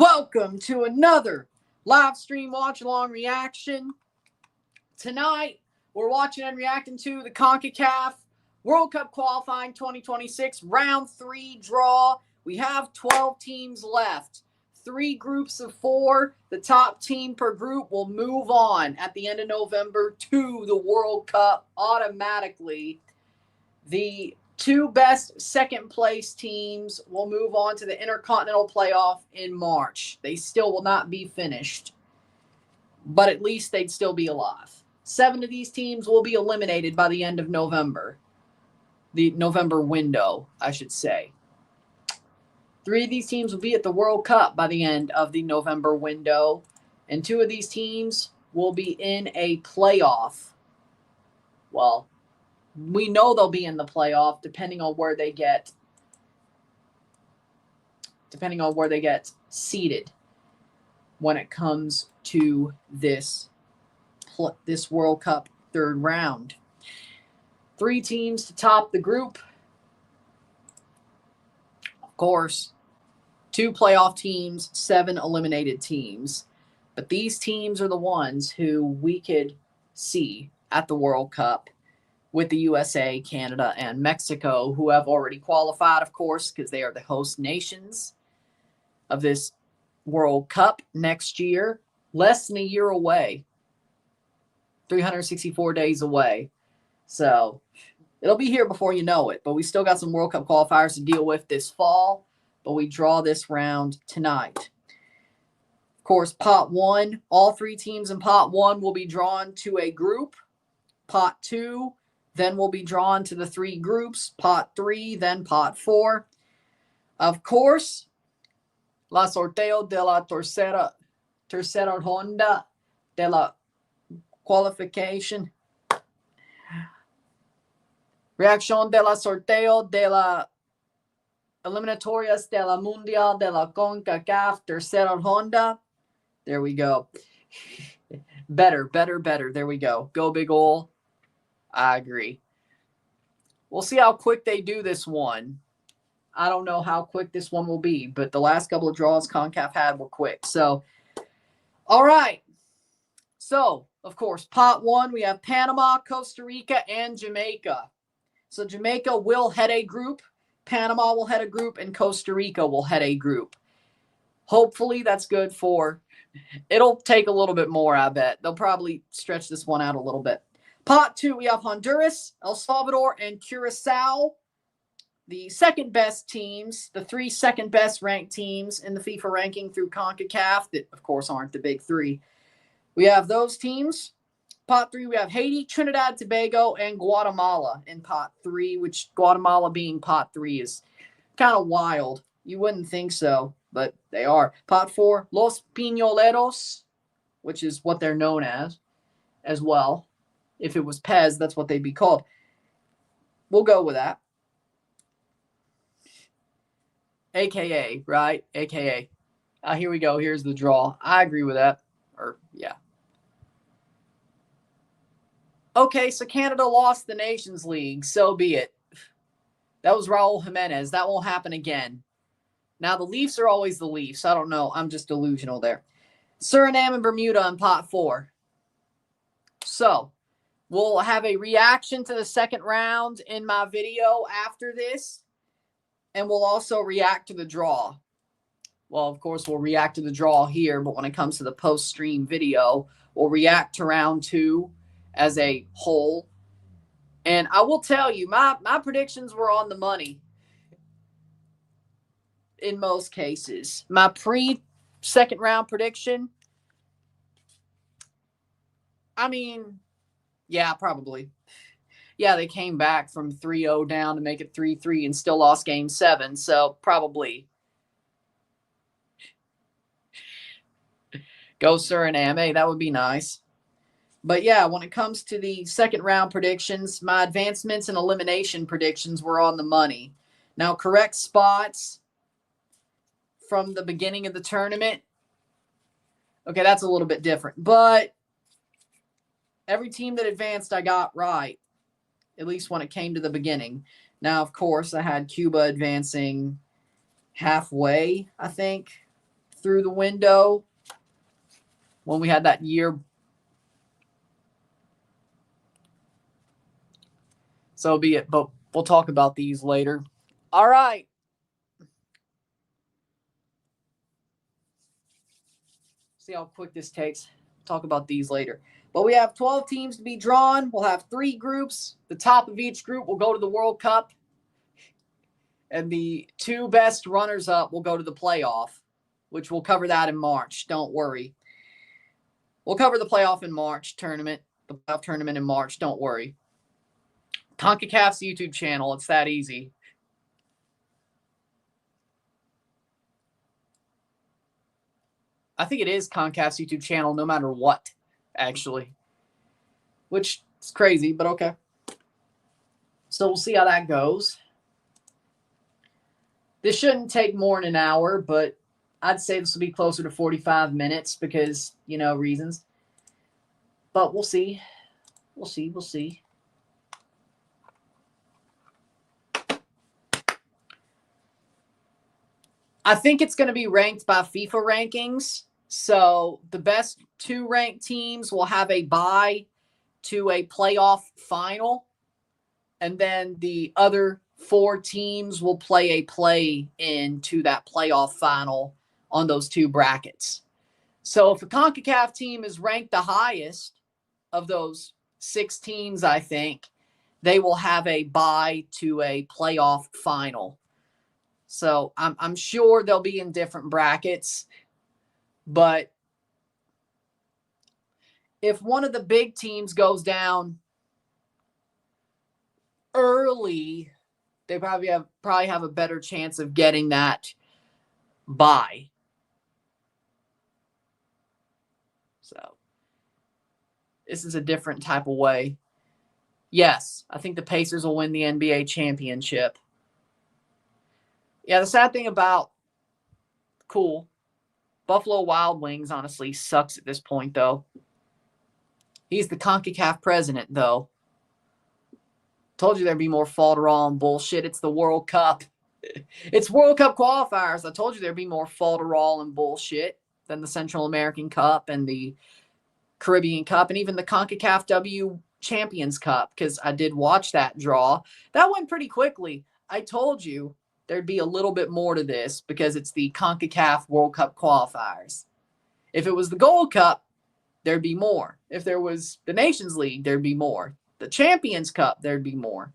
Welcome to another live stream watch-along reaction. Tonight, we're watching and reacting to the CONCACAF World Cup Qualifying 2026 Round 3 draw. We have 12 teams left. 3 groups of 4. The top team per group will move on at the end of November to the World Cup automatically. The 2 best second-place teams will move on to the Intercontinental Playoff in March. They still will not be finished, but at least they'd still be alive. 7 of these teams will be eliminated by the end of November. The November window, I should say. 3 of these teams will be at the World Cup by the end of the November window, and 2 of these teams will be in a playoff. Well, we know they'll be in the playoff depending on where they get seated when it comes to this World Cup third round. 3 teams to top the group. Of course, 2 playoff teams, 7 eliminated teams. But these teams are the ones who we could see at the World Cup, with the USA, Canada, and Mexico, who have already qualified, of course, because they are the host nations of this World Cup next year. Less than a year away. 364 days away. So it'll be here before you know it. But we still got some World Cup qualifiers to deal with this fall. But we draw this round tonight. Of course, Pot 1. All 3 teams in Pot 1 will be drawn to a group. Pot 2. Then we'll be drawn to the 3 groups, Pot 3, then Pot 4. Of course, la sorteo de la tercera ronda de la qualification. Reacción de la sorteo de la Eliminatorias de la Mundial de la CONCACAF tercera ronda. There we go. Better. There we go. Go Big Ol'. I agree. We'll see how quick they do this one. I don't know how quick this one will be, but the last couple of draws CONCACAF had were quick. So, all right. So, of course, Pot 1, we have Panama, Costa Rica, and Jamaica. So, Jamaica will head a group, Panama will head a group, and Costa Rica will head a group. Hopefully, that's good for... It'll take a little bit more, I bet. They'll probably stretch this one out a little bit. Pot 2, we have Honduras, El Salvador, and Curacao. The second best teams, the 3 second best ranked teams in the FIFA ranking through CONCACAF that, of course, aren't the big 3. We have those teams. Pot 3, we have Haiti, Trinidad, Tobago, and Guatemala in Pot 3, which Guatemala being Pot 3 is kind of wild. You wouldn't think so, but they are. Pot 4, Los Piñoleros, which is what they're known as well. If it was Pez, that's what they'd be called. We'll go with that. AKA, right? AKA. Here we go. Here's the draw. I agree with that. Yeah. Okay, so Canada lost the Nations League. So be it. That was Raul Jimenez. That won't happen again. Now, the Leafs are always the Leafs. I don't know. I'm just delusional there. Suriname and Bermuda in Pot 4. So... we'll have a reaction to the second round in my video after this. And we'll also react to the draw. Well, of course, we'll react to the draw here. But when it comes to the post-stream video, we'll react to round 2 as a whole. And I will tell you, my predictions were on the money. In most cases. My pre-second round prediction, I mean... yeah, probably. Yeah, they came back from 3-0 down to make it 3-3 and still lost Game 7. So, probably. Go Suriname. Hey, that would be nice. But, yeah, when it comes to the second round predictions, my advancements and elimination predictions were on the money. Now, correct spots from the beginning of the tournament. Okay, that's a little bit different. But... every team that advanced, I got right, at least when it came to the beginning. Now, of course, I had Cuba advancing halfway, I think, through the window when we had that year. So be it, but we'll talk about these later. All right. See how quick this takes. Talk about these later. But we have 12 teams to be drawn. We'll have 3 groups. The top of each group will go to the World Cup. And the 2 best runners-up will go to the playoff, which we'll cover that in March. Don't worry. We'll cover the playoff in March tournament, the playoff tournament in March. Don't worry. CONCACAF's YouTube channel. It's that easy. I think it is CONCACAF's YouTube channel no matter what, actually. Which is crazy, but okay. So we'll see how that goes. This shouldn't take more than an hour, but I'd say this will be closer to 45 minutes because, you know, reasons. But we'll see. We'll see. We'll see. I think it's going to be ranked by FIFA rankings. So the best 2 ranked teams will have a bye to a playoff final. And then the other 4 teams will play a play into that playoff final on those 2 brackets. So if a CONCACAF team is ranked the highest of those 6 teams, I think, they will have a bye to a playoff final. So I'm sure they'll be in different brackets. But if one of the big teams goes down early, they probably have a better chance of getting that bye. So this is a different type of way. Yes, I think the Pacers will win the NBA championship. Yeah, the sad thing about Buffalo Wild Wings honestly sucks at this point, though. He's the CONCACAF president, though. Told you there'd be more falderall and bullshit. It's the World Cup. It's World Cup qualifiers. I told you there'd be more falderall and bullshit than the Central American Cup and the Caribbean Cup and even the CONCACAF W Champions Cup, because I did watch that draw. That went pretty quickly. I told you there'd be a little bit more to this because it's the CONCACAF World Cup Qualifiers. If it was the Gold Cup, there'd be more. If there was the Nations League, there'd be more. The Champions Cup, there'd be more.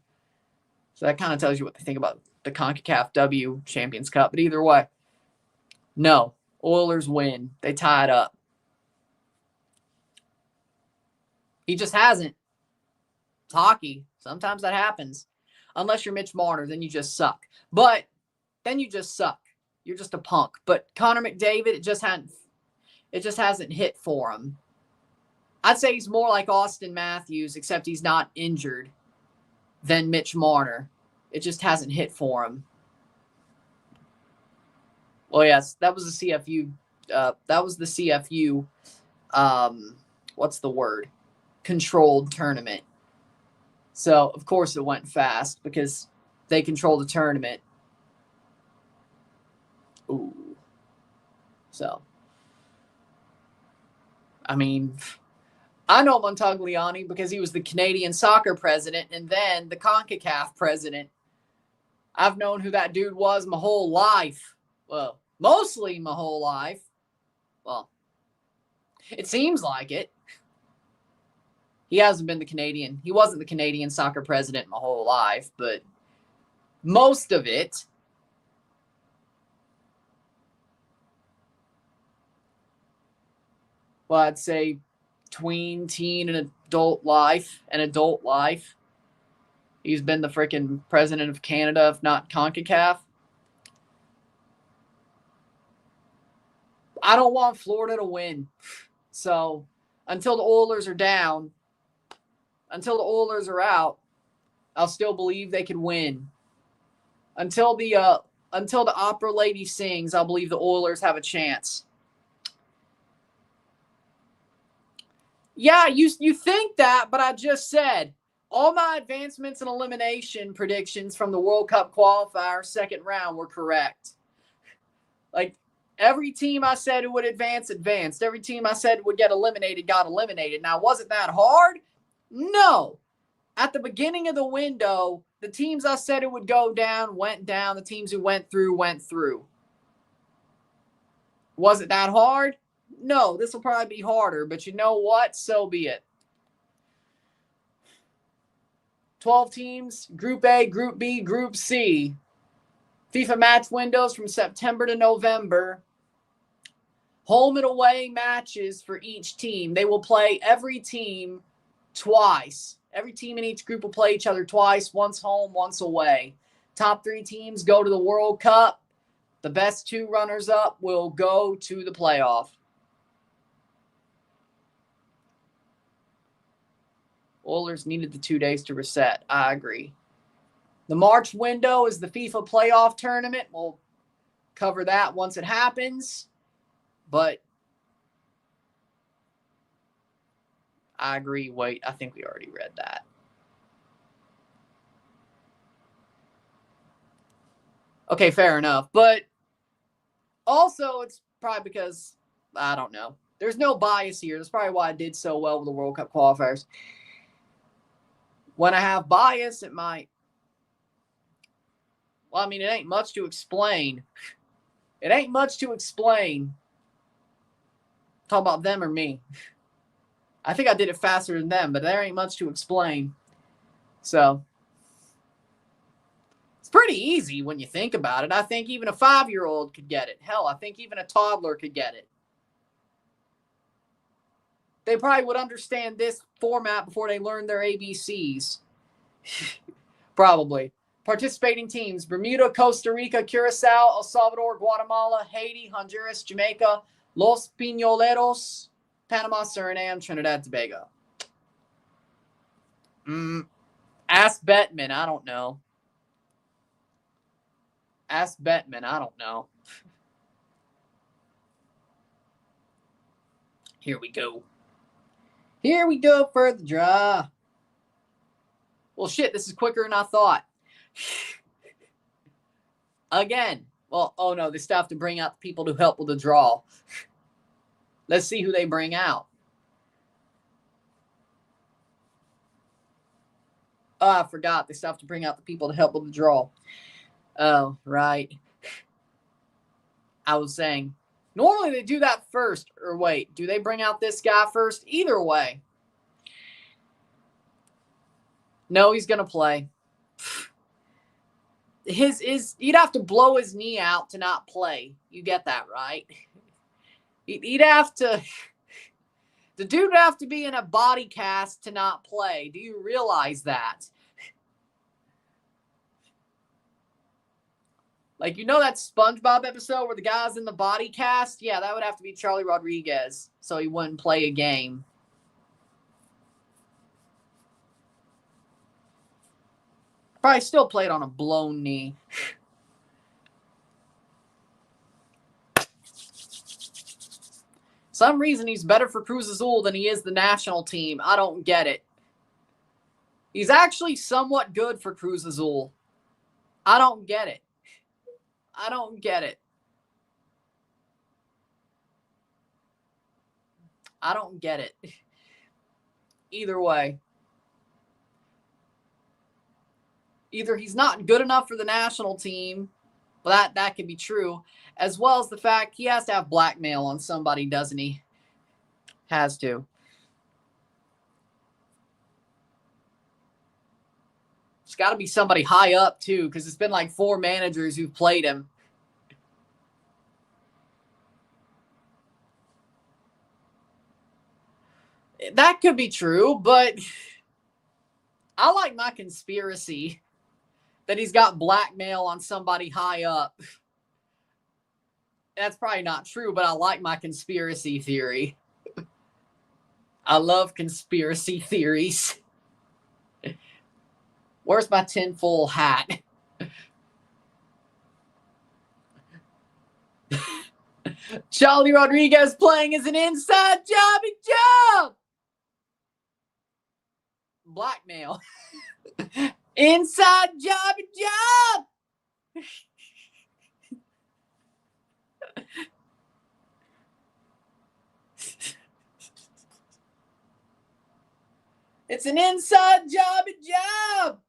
So that kind of tells you what they think about the CONCACAF W Champions Cup. But either way, no. Oilers win. They tie it up. He just hasn't. It's hockey. Sometimes that happens. Unless you're Mitch Marner, then you just suck. But then you just suck. You're just a punk. But Connor McDavid, it just hasn't hit for him. I'd say he's more like Austin Matthews, except he's not injured, than Mitch Marner. It just hasn't hit for him. Well, yes, that was the CFU. What's the word? Controlled tournament. So, of course, it went fast because they control the tournament. Ooh. So, I mean, I know Montagliani because he was the Canadian soccer president and then the CONCACAF president. I've known who that dude was my whole life. Well, mostly my whole life. Well, it seems like it. He hasn't been he wasn't the Canadian soccer president my whole life, but most of it. Well, I'd say tween, teen, and adult life. He's been the freaking president of Canada, if not CONCACAF. I don't want Florida to win. So until the Oilers are down, until the Oilers are out, I'll still believe they can win. Until the opera lady sings, I'll believe the Oilers have a chance. Yeah, you think that, but I just said all my advancements and elimination predictions from the World Cup qualifier second round were correct. Like, Every team I said who would advance, advanced. Every team I said would get eliminated, got eliminated. Now, wasn't that hard? No. At the beginning of the window, the teams I said it would go down, went down. The teams who went through, went through. Was it that hard? No, this will probably be harder, but you know what? So be it. 12 teams, Group A, Group B, Group C. FIFA match windows from September to November. Home and away matches for each team. They will play every team twice. Every team in each group will play each other twice, once home, once away. Top 3 teams go to the World Cup. The best 2 runners-up will go to the playoff. Oilers needed the 2 days to reset. I agree. The March window is the FIFA playoff tournament. We'll cover that once it happens. But I agree. Wait, I think we already read that. Okay, fair enough. But also, it's probably because, I don't know. There's no bias here. That's probably why I did so well with the World Cup qualifiers. When I have bias, it might. Well, I mean, it ain't much to explain. It ain't much to explain. Talk about them or me. I think I did it faster than them, but there ain't much to explain. So, it's pretty easy when you think about it. I think even a 5-year-old could get it. Hell, I think even a toddler could get it. They probably would understand this format before they learned their ABCs. Probably. Participating teams: Bermuda, Costa Rica, Curacao, El Salvador, Guatemala, Haiti, Honduras, Jamaica, Los Piñoleros, Panama, Suriname, Trinidad, Tobago. Ask Bettman. I don't know. Ask Bettman. I don't know. Here we go. Here we go for the draw. Well, shit, this is quicker than I thought. Again. Well, oh no, they still have to bring out the people to help with the draw. Let's see who they bring out. Oh, I forgot. They still have to bring out the people to help with the draw. Oh, right. I was saying, normally they do that first. Or wait, do they bring out this guy first? Either way. No, he's going to play. He'd have to blow his knee out to not play. You get that, right? He'd have to... The dude would have to be in a body cast to not play. Do you realize that? Like, you know that SpongeBob episode where the guy's in the body cast? Yeah, that would have to be Charlie Rodriguez, so he wouldn't play a game. Probably still played on a blown knee. Some reason he's better for Cruz Azul than he is the national team. I don't get it. He's actually somewhat good for Cruz Azul. I don't get it. I don't get it. I don't get it. Either way. Either he's not good enough for the national team, well, that could be true, as well as the fact he has to have blackmail on somebody, doesn't he? Has to. It's got to be somebody high up, too, because it's been like 4 managers who've played him. That could be true, but I like my conspiracy that he's got blackmail on somebody high up. That's probably not true, but I like my conspiracy theory. I love conspiracy theories. Where's my tinfoil hat? Charlie Rodriguez playing as an inside job. Blackmail. Inside job. It's an inside job.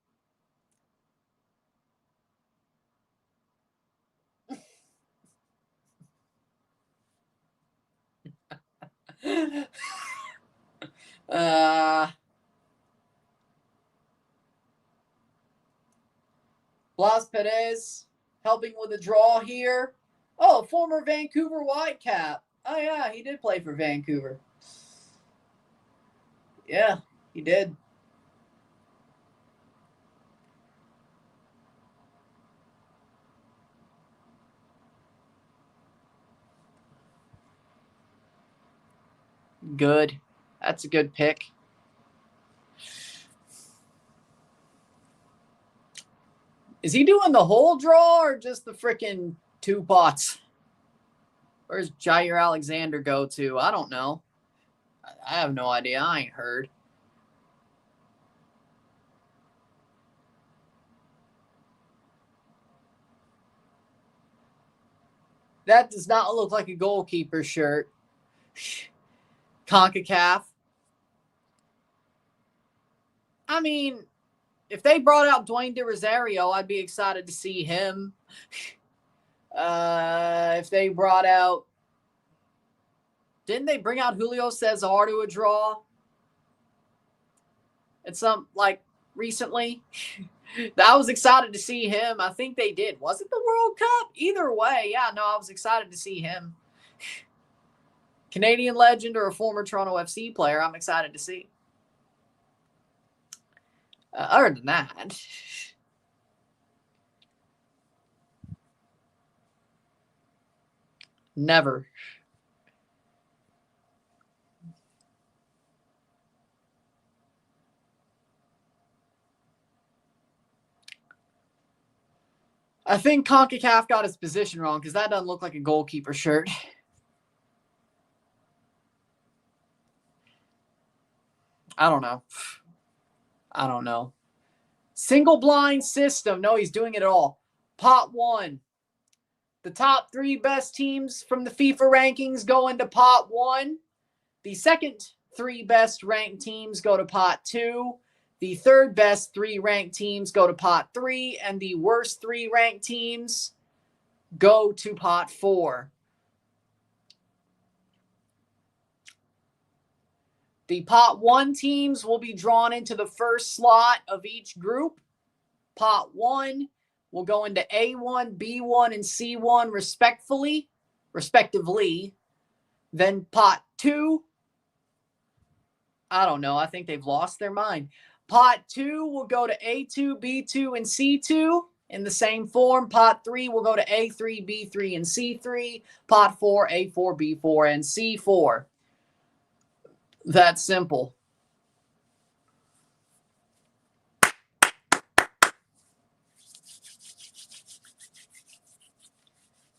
Blas Perez helping with a draw here. Oh, former Vancouver Whitecap. Oh, yeah, he did play for Vancouver. Yeah, he did. Good. That's a good pick. Is he doing the whole draw or just the freaking 2 pots? Where's Jair Alexander go to? I don't know. I have no idea. I ain't heard. That does not look like a goalkeeper shirt. CONCACAF. I mean, if they brought out Dwayne De Rosario, I'd be excited to see him. If they brought out... Didn't they bring out Julio Cesar to a draw? It's recently. I was excited to see him. I think they did. Was it the World Cup? Either way, yeah, no, I was excited to see him. Canadian legend or a former Toronto FC player, I'm excited to see. Other than that, never. I think CONCACAF got his position wrong because that doesn't look like a goalkeeper shirt. I don't know. Single blind system. No, he's doing it all. Pot 1. The top 3 best teams from the FIFA rankings go into pot 1. The second 3 best ranked teams go to pot 2. The third best 3 ranked teams go to pot 3. And the worst 3 ranked teams go to pot 4. The pot 1 teams will be drawn into the first slot of each group. Pot 1 will go into A1, B1, and C1 respectively. Then pot 2, I don't know. I think they've lost their mind. Pot 2 will go to A2, B2, and C2 in the same form. Pot 3 will go to A3, B3, and C3. Pot 4, A4, B4, and C4. That's simple.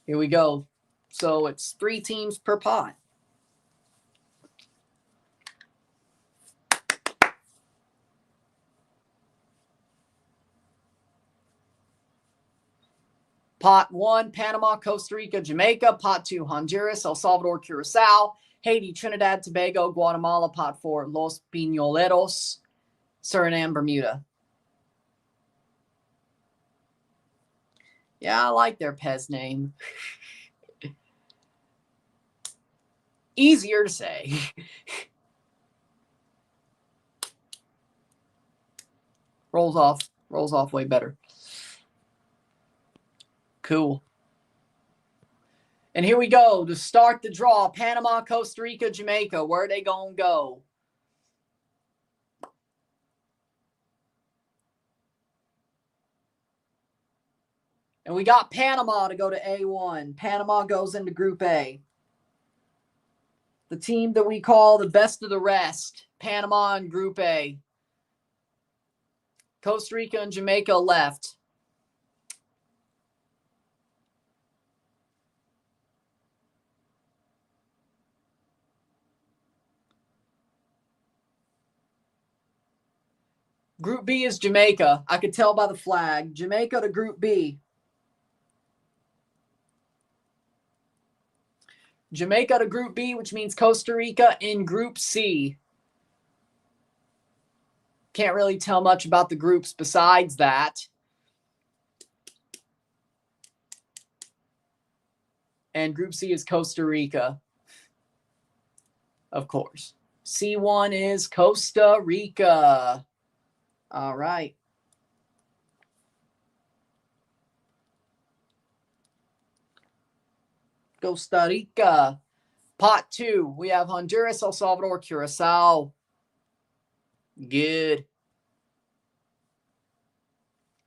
Here we go. So it's 3 teams per pot. Pot 1, Panama, Costa Rica, Jamaica. Pot 2, Honduras, El Salvador, Curacao, Haiti, Trinidad, Tobago, Guatemala. Pot 4, Los Piñoleros, Suriname, Bermuda. Yeah, I like their Pez name. Easier to say. Rolls off way better. Cool. And here we go to start the draw. Panama, Costa Rica, Jamaica. Where are they going to go? And we got Panama to go to A1. Panama goes into Group A. The team that we call the best of the rest. Panama in Group A. Costa Rica and Jamaica left. Group B is Jamaica. I could tell by the flag. Jamaica to Group B. Jamaica to Group B, which means Costa Rica in Group C. Can't really tell much about the groups besides that. And Group C is Costa Rica, of course. C1 is Costa Rica. All right. Costa Rica. Pot 2, we have Honduras, El Salvador, Curacao. Good.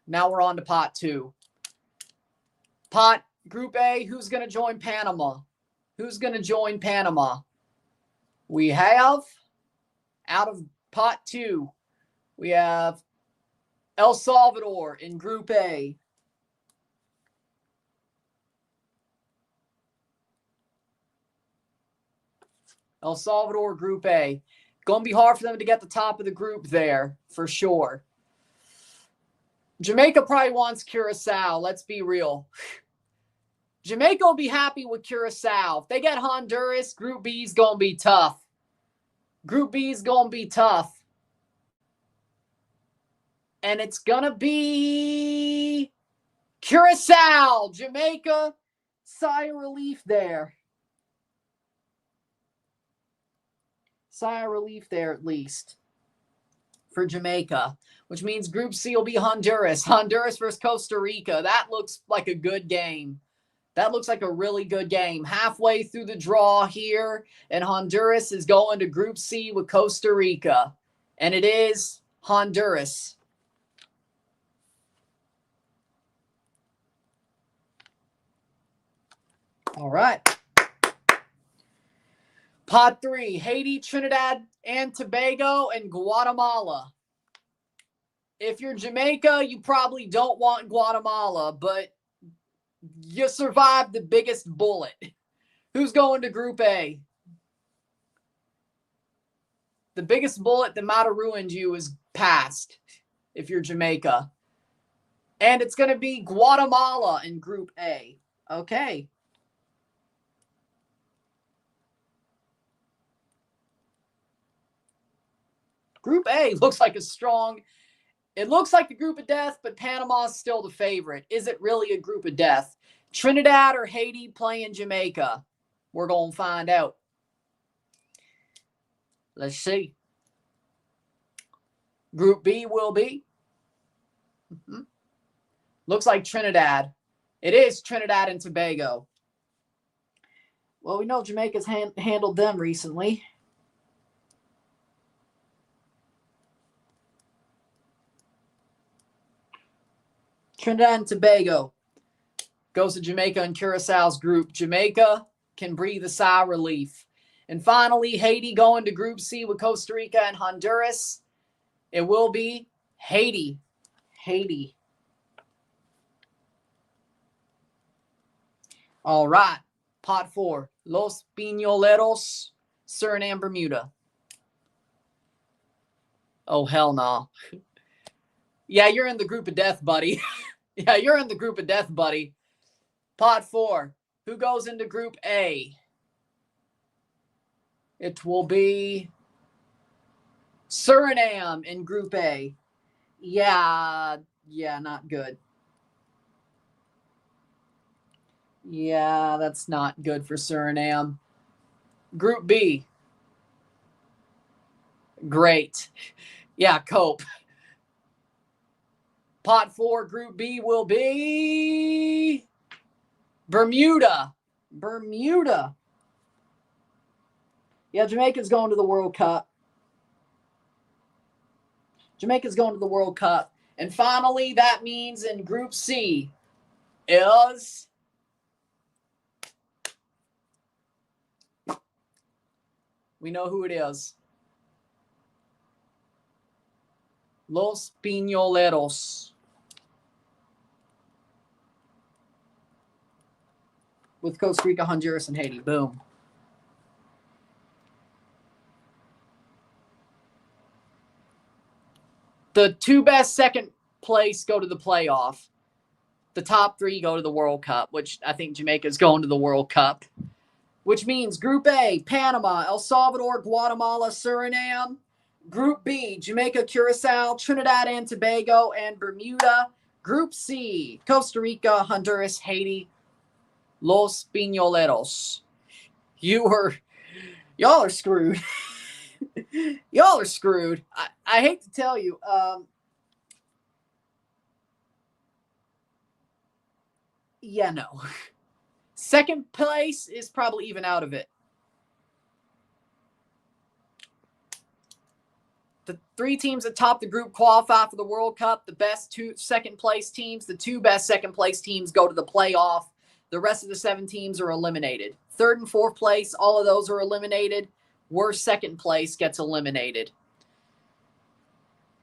Now we're on to pot 2. Pot Group A, who's going to join Panama? Who's going to join Panama? We have, out of pot 2, we have El Salvador in Group A. El Salvador, Group A. Going to be hard for them to get the top of the group there, for sure. Jamaica probably wants Curacao. Let's be real. Jamaica will be happy with Curacao. If they get Honduras, Group B is going to be tough. Group B is going to be tough. And it's going to be Curacao. Jamaica, sigh of relief there. Sigh of relief there, at least, for Jamaica, which means Group C will be Honduras. Honduras versus Costa Rica. That looks like a good game. That looks like a really good game. Halfway through the draw here, and Honduras is going to Group C with Costa Rica. And it is Honduras. All right. Pot 3, Haiti, Trinidad and Tobago, and Guatemala. If you're Jamaica, you probably don't want Guatemala, but you survived the biggest bullet. Who's going to Group A? The biggest bullet that might have ruined you is past if you're Jamaica. And it's going to be Guatemala in Group A. Okay. Group A looks like a strong, it looks like the group of death, but Panama is still the favorite. Is it really a group of death? Trinidad or Haiti playing Jamaica? We're going to find out. Let's see. Group B will be. Looks like Trinidad. It is Trinidad and Tobago. Well, we know Jamaica's handled them recently. Trinidad and Tobago goes to Jamaica and Curaçao's group. Jamaica can breathe a sigh of relief. And finally, Haiti going to Group C with Costa Rica and Honduras. It will be Haiti. Haiti. All right. Pot 4. Los Piñoleros, Suriname, Bermuda. Oh, hell no. Yeah, you're in the group of death, buddy. Yeah, you're in the group of death, buddy. Pot 4. Who goes into Group A? It will be Suriname in Group A. Yeah, not good. Yeah, that's not good for Suriname. Group B. Great. Yeah, cope. Pot 4, Group B will be Bermuda. Bermuda. Yeah, Jamaica's going to the World Cup. Jamaica's going to the World Cup. And finally, that means in Group C is we know who it is. Los Piñoleros. With Costa Rica, Honduras, and Haiti. Boom. The 2 best second place go to the playoff. The top 3 go to the World Cup, which I think Jamaica's going to the World Cup. Which means Group A, Panama, El Salvador, Guatemala, Suriname. Group B, Jamaica, Curacao, Trinidad and Tobago, and Bermuda. Group C, Costa Rica, Honduras, Haiti, Los Piñoleros. Y'all are screwed. Y'all are screwed. I hate to tell you. Yeah, no. Second place is probably even out of it. The 3 teams that top the group qualify for the World Cup. The best 2 second place teams, the 2 best second place teams go to the playoff. The rest of the 7 teams are eliminated. 3rd and 4th place, all of those are eliminated. Worst second place gets eliminated.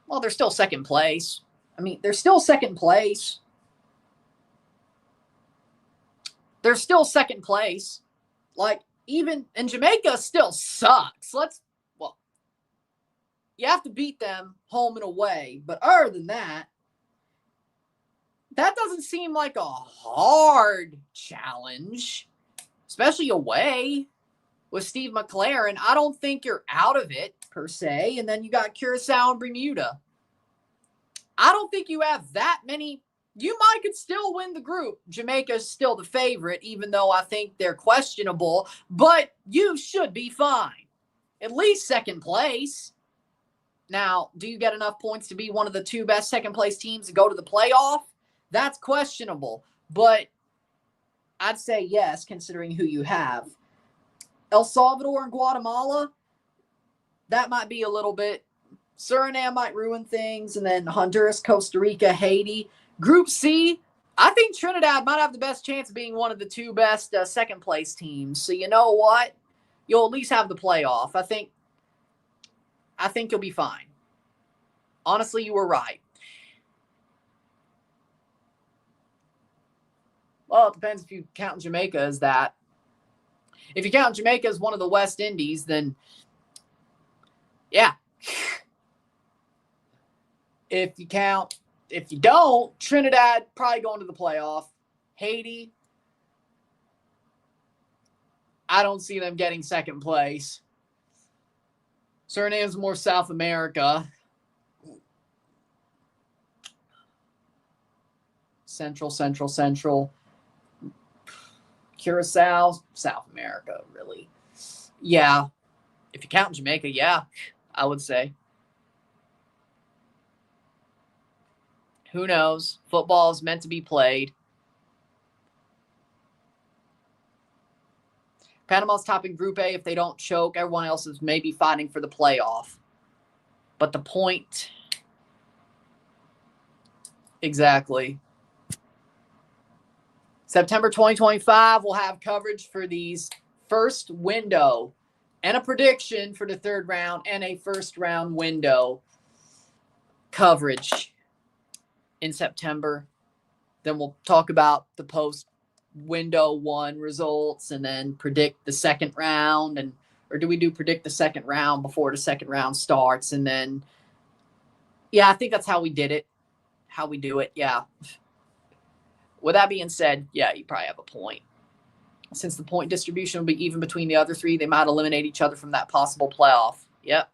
Well, they're still second place. I mean, they're still second place. They're still second place. Like, even, and Jamaica still sucks. You have to beat them home and away. But other than that, that doesn't seem like a hard challenge, especially away with Steve McLaren. I don't think you're out of it, per se. And then you got Curacao and Bermuda. I don't think you have that many. You could still win the group. Jamaica's still the favorite, even though I think they're questionable. But you should be fine. At least second place. Now, do you get enough points to be one of the 2 best second-place teams to go to the playoff? That's questionable. But I'd say yes, considering who you have. El Salvador and Guatemala, that might be a little bit. Suriname might ruin things. And then Honduras, Costa Rica, Haiti. Group C, I think Trinidad might have the best chance of being one of the 2 best second-place teams. So you know what? You'll at least have the playoff. I think you'll be fine. Honestly, you were right. Well, it depends if you count Jamaica as that. If you count Jamaica as one of the West Indies, then yeah. If you don't, Trinidad probably going to the playoff. Haiti, I don't see them getting second place. Suriname's more South America. Central. Curacao, South America, really. Yeah. If you count Jamaica, yeah, I would say. Who knows? Football is meant to be played. Panama's topping Group A. If they don't choke, everyone else is maybe fighting for the playoff. But the point... Exactly. September 2025, we'll have coverage for these first window and a prediction for the 3rd round and a first round window coverage in September. Then we'll talk about the post window 1 results and then predict the 2nd round. Or do we predict the 2nd round before the 2nd round starts? And then, yeah, I think that's how we did it. How we do it, yeah. With that being said, yeah, you probably have a point. Since the point distribution will be even between the other 3, they might eliminate each other from that possible playoff. Yep.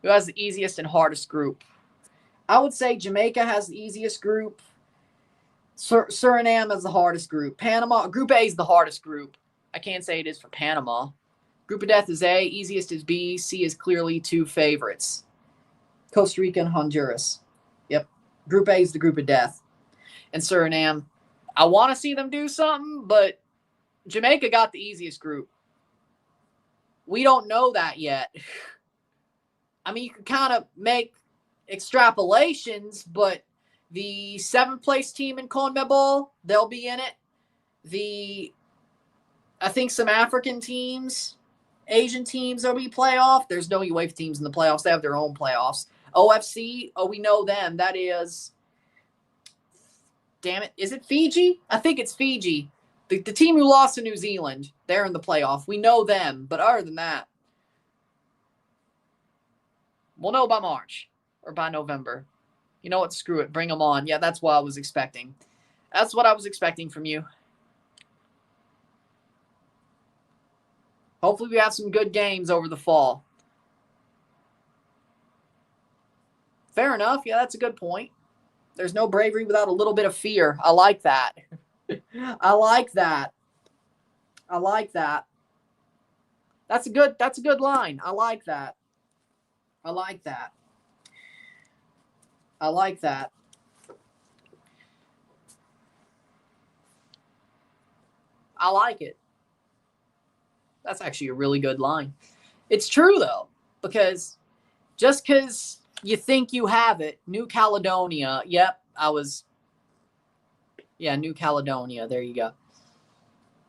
Who has the easiest and hardest group? I would say Jamaica has the easiest group. Suriname has the hardest group. Panama, Group A is the hardest group. I can't say it is for Panama. Group of death is A, easiest is B, C is clearly 2 favorites. Costa Rica and Honduras. Yep. Group A is the group of death. And Suriname, I want to see them do something, but Jamaica got the easiest group. We don't know that yet. I mean, you can kind of make extrapolations, but the 7th place team in CONMEBOL, they'll be in it. I think some African teams, Asian teams will be playoff. There's no UEFA teams in the playoffs. They have their own playoffs. OFC, we know them. That is... Damn it. Is it Fiji? I think it's Fiji. The team who lost to New Zealand, they're in the playoff. We know them. But other than that, we'll know by March or by November. You know what? Screw it. Bring them on. Yeah, that's what I was expecting. That's what I was expecting from you. Hopefully we have some good games over the fall. Fair enough. Yeah, that's a good point. There's no bravery without a little bit of fear. I like that. I like that. I like that. That's a good line. I like that. I like that. I like that. I like it. That's actually a really good line. It's true, though, because just because you think you have it, New Caledonia, yep, New Caledonia, there you go.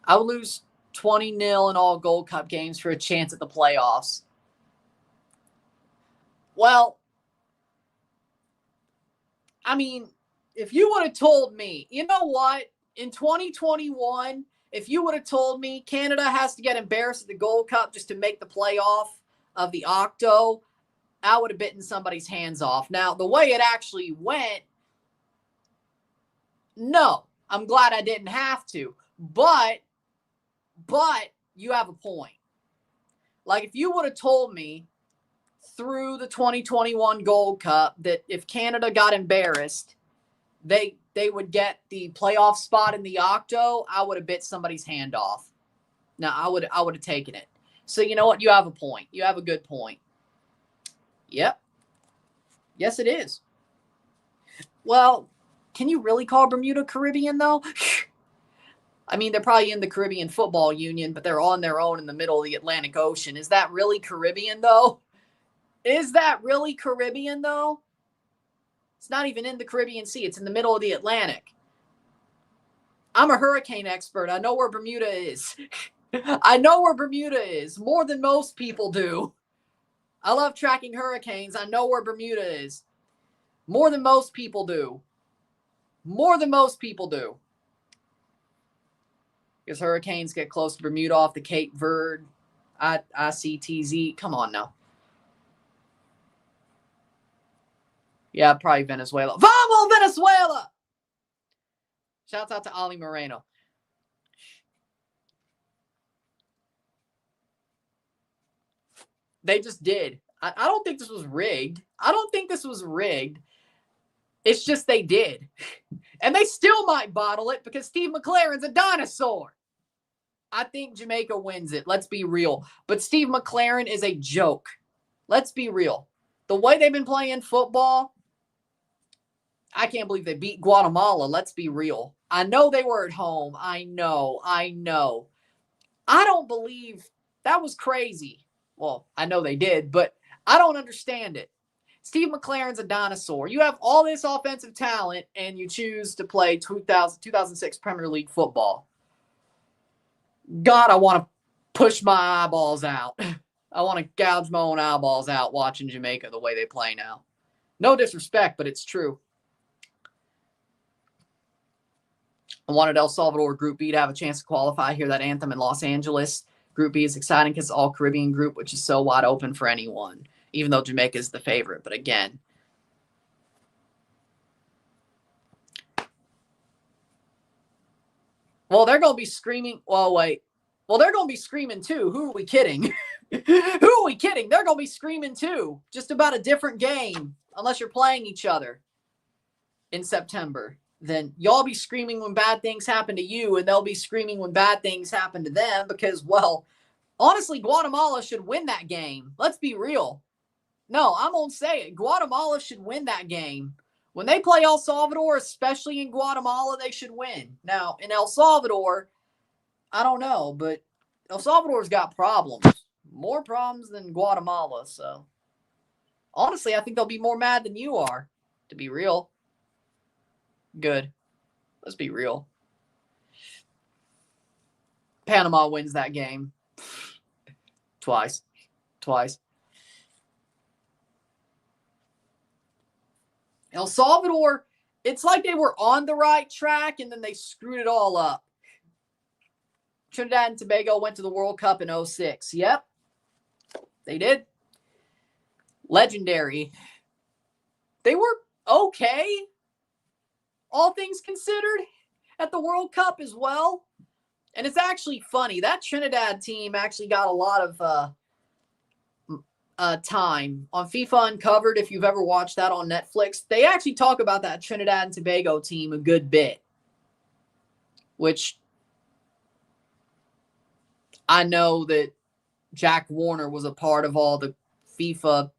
I would lose 20-0 in all Gold Cup games for a chance at the playoffs. Well, I mean, if you would have told me, you know what, in 2021, if you would have told me Canada has to get embarrassed at the Gold Cup just to make the playoff of the Octo, I would have bitten somebody's hands off. Now, the way it actually went, no, I'm glad I didn't have to. But you have a point. Like, if you would have told me through the 2021 Gold Cup that if Canada got embarrassed, they would get the playoff spot in the Octo, I would have bit somebody's hand off. Now, I would have taken it. So, you know what? You have a point. You have a good point. Yep. Yes, it is. Well, can you really call Bermuda Caribbean, though? I mean, they're probably in the Caribbean Football Union, but they're on their own in the middle of the Atlantic Ocean. Is that really Caribbean, though? Is that really Caribbean, though? It's not even in the Caribbean Sea. It's in the middle of the Atlantic. I'm a hurricane expert. I know where Bermuda is. I know where Bermuda is more than most people do. I love tracking hurricanes. I know where Bermuda is more than most people do. More than most people do. Because hurricanes get close to Bermuda off the Cape Verde, ICTZ. Come on now. Yeah, probably Venezuela. Vamos, Venezuela! Shouts out to Ali Moreno. They just did. I don't think this was rigged. I don't think this was rigged. It's just they did. And they still might bottle it because Steve McLaren's a dinosaur. I think Jamaica wins it. Let's be real. But Steve McLaren is a joke. Let's be real. The way they've been playing football, I can't believe they beat Guatemala. Let's be real. I know they were at home. I know. I don't believe that was crazy. Well, I know they did, but I don't understand it. Steve McLaren's a dinosaur. You have all this offensive talent, and you choose to play 2006 Premier League football. God, I want to push my eyeballs out. I want to gouge my own eyeballs out watching Jamaica the way they play now. No disrespect, but it's true. I wanted El Salvador Group B to have a chance to qualify. Hear that anthem in Los Angeles. Group B is exciting because it's all Caribbean group, which is so wide open for anyone, even though Jamaica is the favorite. But again, well, they're going to be screaming. Well, wait. Well, they're going to be screaming too. Who are we kidding? Who are we kidding? They're going to be screaming too. Just about a different game, unless you're playing each other in September. Then y'all be screaming when bad things happen to you, and they'll be screaming when bad things happen to them because, well, honestly, Guatemala should win that game. Let's be real. No, I'm going to say it. Guatemala should win that game. When they play El Salvador, especially in Guatemala, they should win. Now, in El Salvador, I don't know, but El Salvador's got problems. More problems than Guatemala, so. Honestly, I think they'll be more mad than you are, to be real. Good. Let's be real. Panama wins that game. Twice. El Salvador, it's like they were on the right track and then they screwed it all up. Trinidad and Tobago went to the World Cup in 2006. Yep. They did. Legendary. They were okay, all things considered, at the World Cup as well. And it's actually funny. That Trinidad team actually got a lot time on FIFA Uncovered. If you've ever watched that on Netflix, they actually talk about that Trinidad and Tobago team a good bit, which I know that Jack Warner was a part of all the FIFA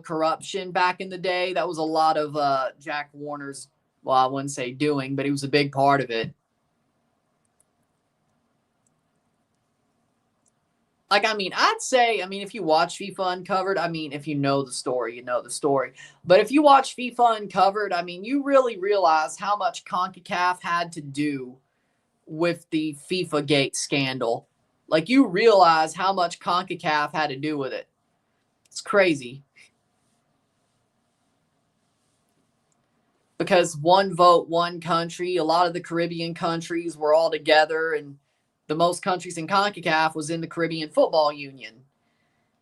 corruption back in the day. That was a lot of Jack Warner's, well, I wouldn't say doing, but he was a big part of it. Like, I mean, I'd say, I mean, if you watch FIFA Uncovered, I mean, if you know the story, you know the story. But if you watch FIFA Uncovered, I mean, you really realize how much CONCACAF had to do with the FIFA Gate scandal. Like, you realize how much CONCACAF had to do with it. It's crazy. Because one vote, one country, a lot of the Caribbean countries were all together, and the most countries in CONCACAF was in the Caribbean Football Union.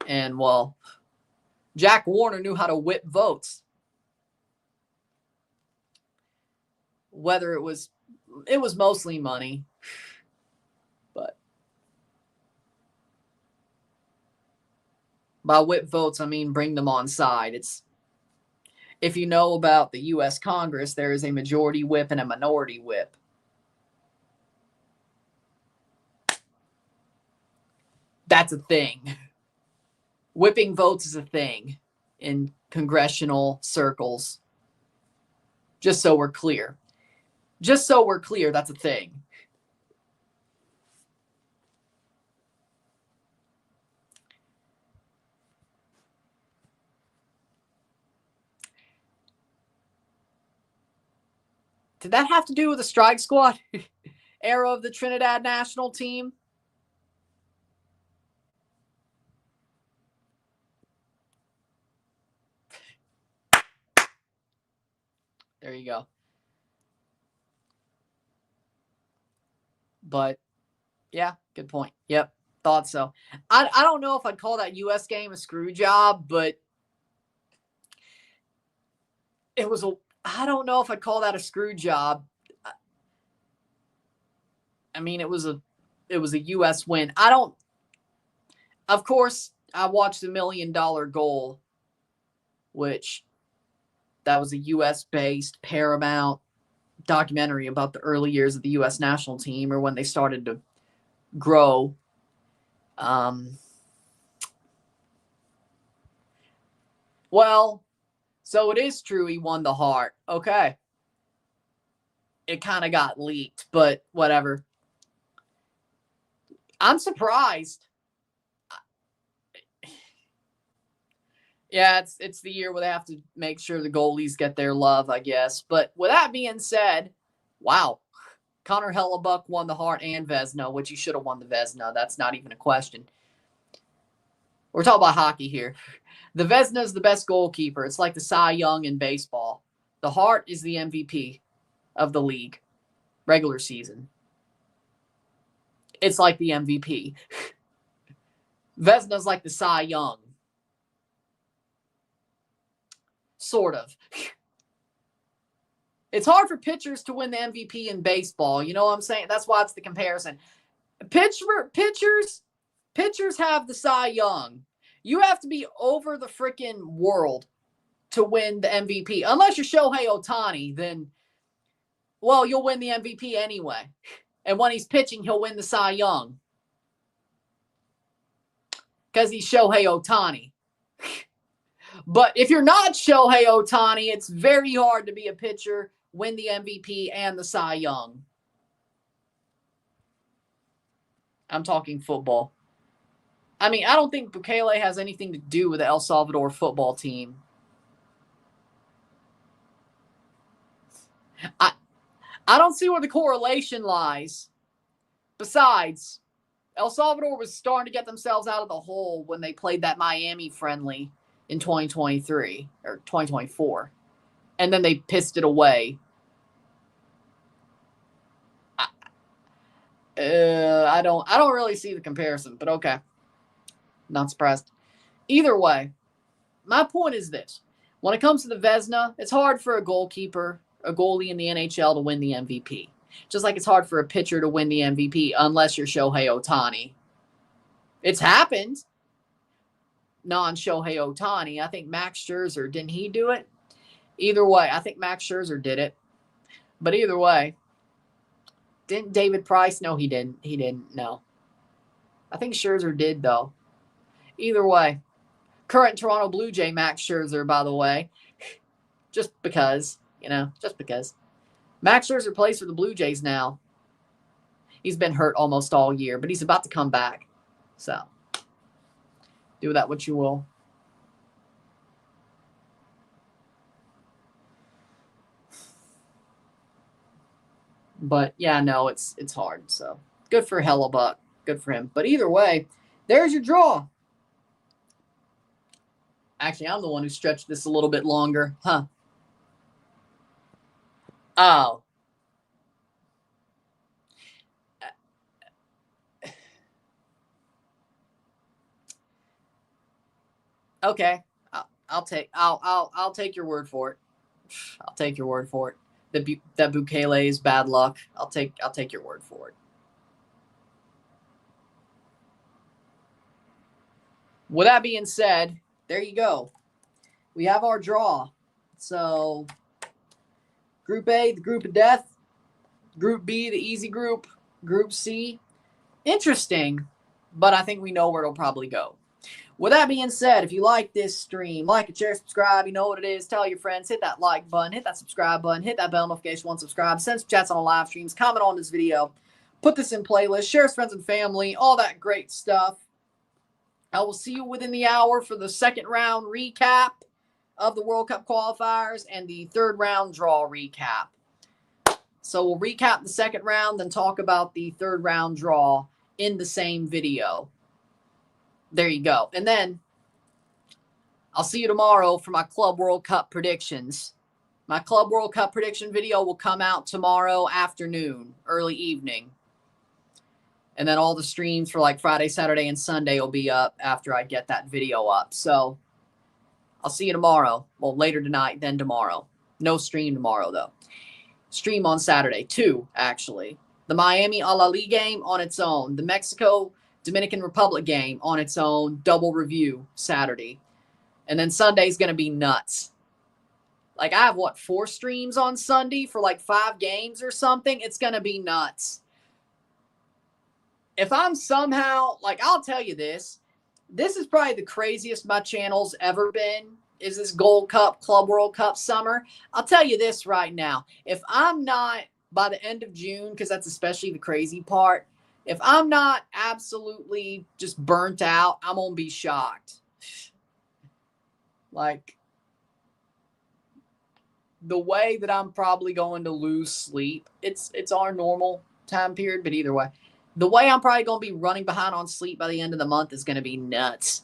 And, well, Jack Warner knew how to whip votes. Whether it was mostly money. But by whip votes, I mean bring them on side. If you know about the U.S. Congress, there is a majority whip and a minority whip. That's a thing. Whipping votes is a thing in congressional circles. Just so we're clear. Just so we're clear, that's a thing. Did that have to do with the strike squad era of the Trinidad national team? There you go. But, yeah, good point. Yep, thought so. I don't know if I'd call that U.S. game a screw job, but it was I don't know if I'd call that a screw job. I mean, it was a U.S. win. Of course, I watched the $1 Million Goal, which that was a U.S.-based Paramount documentary about the early years of the U.S. national team, or when they started to grow. Well, so it is true he won the heart. Okay. It kind of got leaked, but whatever. I'm surprised. Yeah, it's the year where they have to make sure the goalies get their love, I guess. But with that being said, wow. Connor Hellebuck won the Hart and Vezina, which he should have won the Vezina. That's not even a question. We're talking about hockey here. The Vezina is the best goalkeeper. It's like the Cy Young in baseball. The Hart is the MVP of the league, regular season. It's like the MVP. Vezina's like the Cy Young. Sort of. It's hard for pitchers to win the MVP in baseball. You know what I'm saying? That's why it's the comparison. Pitchers have the Cy Young. You have to be over the freaking world to win the MVP. Unless you're Shohei Ohtani, then, well, you'll win the MVP anyway. And when he's pitching, he'll win the Cy Young. Because he's Shohei Ohtani. But if you're not Shohei Ohtani, it's very hard to be a pitcher, win the MVP, and the Cy Young. I'm talking football. I mean, I don't think Bukele has anything to do with the El Salvador football team. I don't see where the correlation lies. Besides, El Salvador was starting to get themselves out of the hole when they played that Miami friendly in 2023 or 2024. And then they pissed it away. I don't really see the comparison, but okay. Not surprised. Either way, my point is this. When it comes to the Vezina, it's hard for a goalkeeper, a goalie in the NHL to win the MVP. Just like it's hard for a pitcher to win the MVP unless you're Shohei Ohtani. It's happened. Non-Shohei Ohtani. I think Max Scherzer, didn't he do it? Either way, I think Max Scherzer did it. But either way, didn't David Price? No, he didn't. He didn't. No. I think Scherzer did, though. Either way, current Toronto Blue Jay Max Scherzer, by the way. Just because, just because. Max Scherzer plays for the Blue Jays now. He's been hurt almost all year, but he's about to come back. So, do with that what you will. But, yeah, no, it's hard. So, good for Hellebuck. Good for him. But either way, there's your draw. Actually, I'm the one who stretched this a little bit longer. Huh. Oh. Okay. I'll take your word for it. I'll take your word for it. That Bukele is bad luck. I'll take your word for it. With that being said, there you go. We have our draw. So, Group A, the group of death. Group B, the easy group. Group C, interesting, but I think we know where it'll probably go. With that being said, if you like this stream, like it, share, subscribe. You know what it is. Tell your friends. Hit that like button. Hit that subscribe button. Hit that bell notification once subscribed. Send some chats on the live streams. Comment on this video. Put this in playlist. Share with friends and family. All that great stuff. I will see you within the hour for the second round recap of the World Cup qualifiers and the third round draw recap. So we'll recap the second round, then talk about the third round draw in the same video. There you go. And then I'll see you tomorrow for my Club World Cup predictions. My Club World Cup prediction video will come out tomorrow afternoon, early evening. And then all the streams for like Friday, Saturday, and Sunday will be up after I get that video up. So I'll see you tomorrow. Well, later tonight, then tomorrow. No stream tomorrow, though. Stream on Saturday. 2, actually. The Miami Al-Ali game on its own. The Mexico-Dominican Republic game on its own. Double review Saturday. And then Sunday's going to be nuts. Like, I have, 4 streams on Sunday for like 5 games or something? It's going to be nuts. If I'm somehow, I'll tell you this. This is probably the craziest my channel's ever been, is this Gold Cup, Club World Cup summer. I'll tell you this right now. If I'm not, by the end of June, because that's especially the crazy part, if I'm not absolutely just burnt out, I'm going to be shocked. Like, the way that I'm probably going to lose sleep, it's our normal time period, but either way. The way I'm probably going to be running behind on sleep by the end of the month is going to be nuts.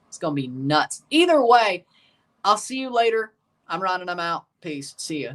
It's going to be nuts. Either way, I'll see you later. I'm Ron and I'm out. Peace. See ya.